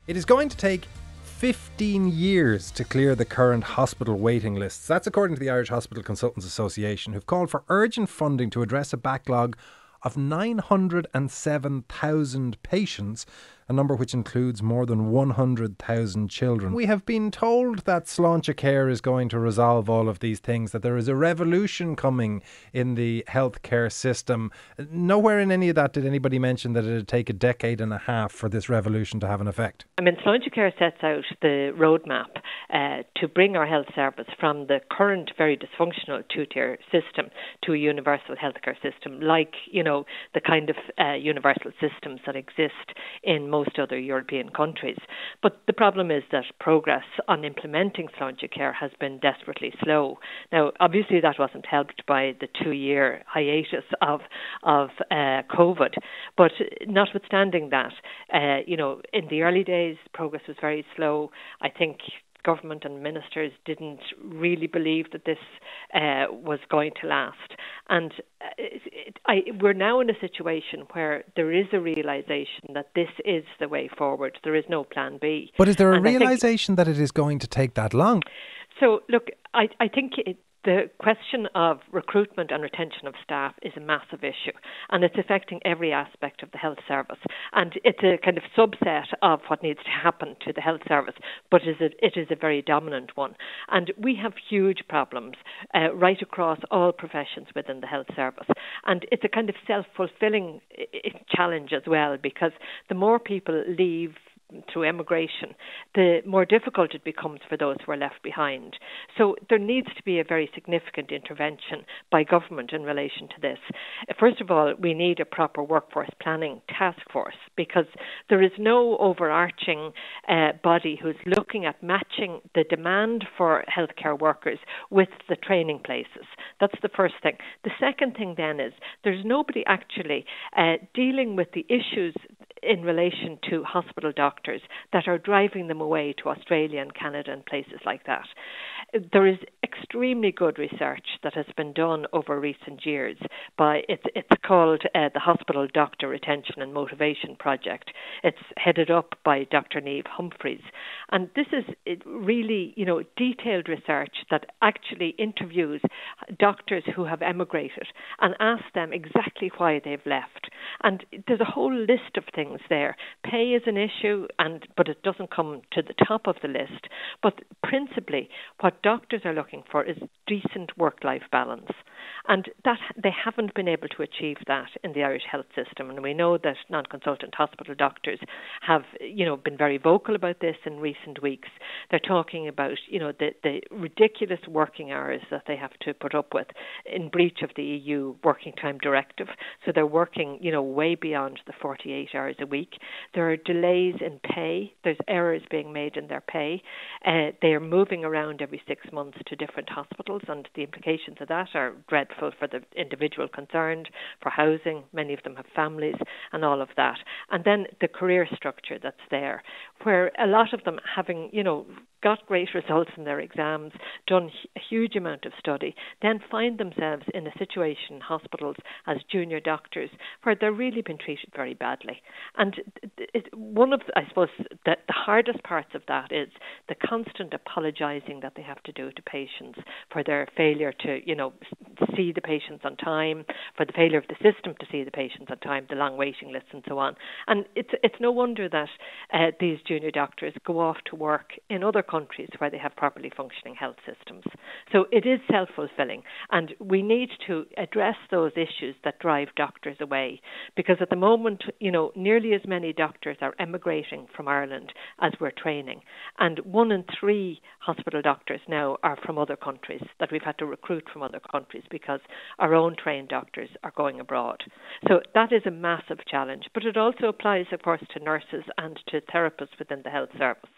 It is going to take 15 years to clear the current hospital waiting lists. That's according to the Irish Hospital Consultants Association, who've called for urgent funding to address a backlog of 907,000 patients, a number which includes more than 100,000 children. We have been told that Sláinte Care is going to resolve all of these things, that there is a revolution coming in the healthcare system. Nowhere in any of that did anybody mention that it would take a decade and a half for this revolution to have an effect. I mean, Sláinte Care sets out the roadmap to bring our health service from the current very dysfunctional two-tier system to a universal healthcare system, like, the kind of universal systems that exist in most other European countries. But the problem is that progress on implementing Sláinte Care has been desperately slow. Now, obviously that wasn't helped by the 2-year hiatus of COVID, but notwithstanding that, in the early days, progress was very slow. I think government and ministers didn't really believe that this was going to last. And we're now in a situation where there is a realisation that this is the way forward. There is no plan B. But is there a realisation that it is going to take that long? So, look, I think the question of recruitment and retention of staff is a massive issue, and it's affecting every aspect of the health service. And it's a kind of subset of what needs to happen to the health service, but it is a very dominant one. And we have huge problems right across all professions within the health service. And it's a kind of self-fulfilling challenge as well, because the more people leave through emigration, the more difficult it becomes for those who are left behind. So there needs to be a very significant intervention by government in relation to this. First of all, we need a proper workforce planning task force, because there is no overarching body who's looking at matching the demand for healthcare workers with the training places. That's the first thing. The second thing then is there's nobody actually dealing with the issues in relation to hospital doctors that are driving them away to Australia and Canada and places like that. There is extremely good research that has been done over recent years by, it's called the Hospital Doctor Retention and Motivation Project. It's headed up by Dr. Niamh Humphreys. And this is really, detailed research that actually interviews doctors who have emigrated and asks them exactly why they've left. And there's a whole list of things there. Pay is an issue, but it doesn't come to the top of the list. But principally, what doctors are looking for is decent work-life balance. And that they haven't been able to achieve that in the Irish health system. And we know that non-consultant hospital doctors have, been very vocal about this in recent weeks. They're talking about, the ridiculous working hours that they have to put up with in breach of the EU Working Time Directive. So they're working, way beyond the 48 hours a week. There are delays in pay. There's errors being made in their pay. They are moving around every 6 months to different hospitals, and the implications of that are dreadful for the individual concerned, for housing. Many of them have families and all of that. And then the career structure that's there, where a lot of them having, got great results in their exams, done a huge amount of study, then find themselves in a situation in hospitals as junior doctors where they're really been treated very badly. And one of, I suppose, the hardest parts of that is the constant apologising that they have to do to patients for their failure to, see the patients on time, for the failure of the system to see the patients on time, the long waiting lists and so on. And it's no wonder that these junior doctors go off to work in other countries where they have properly functioning health systems. So it is self-fulfilling, and we need to address those issues that drive doctors away, because at the moment, nearly as many doctors are emigrating from Ireland as we're training, and 1 in 3 hospital doctors now are from other countries that we've had to recruit from other countries because our own trained doctors are going abroad. So that is a massive challenge, but it also applies, of course, to nurses and to therapists within the health service.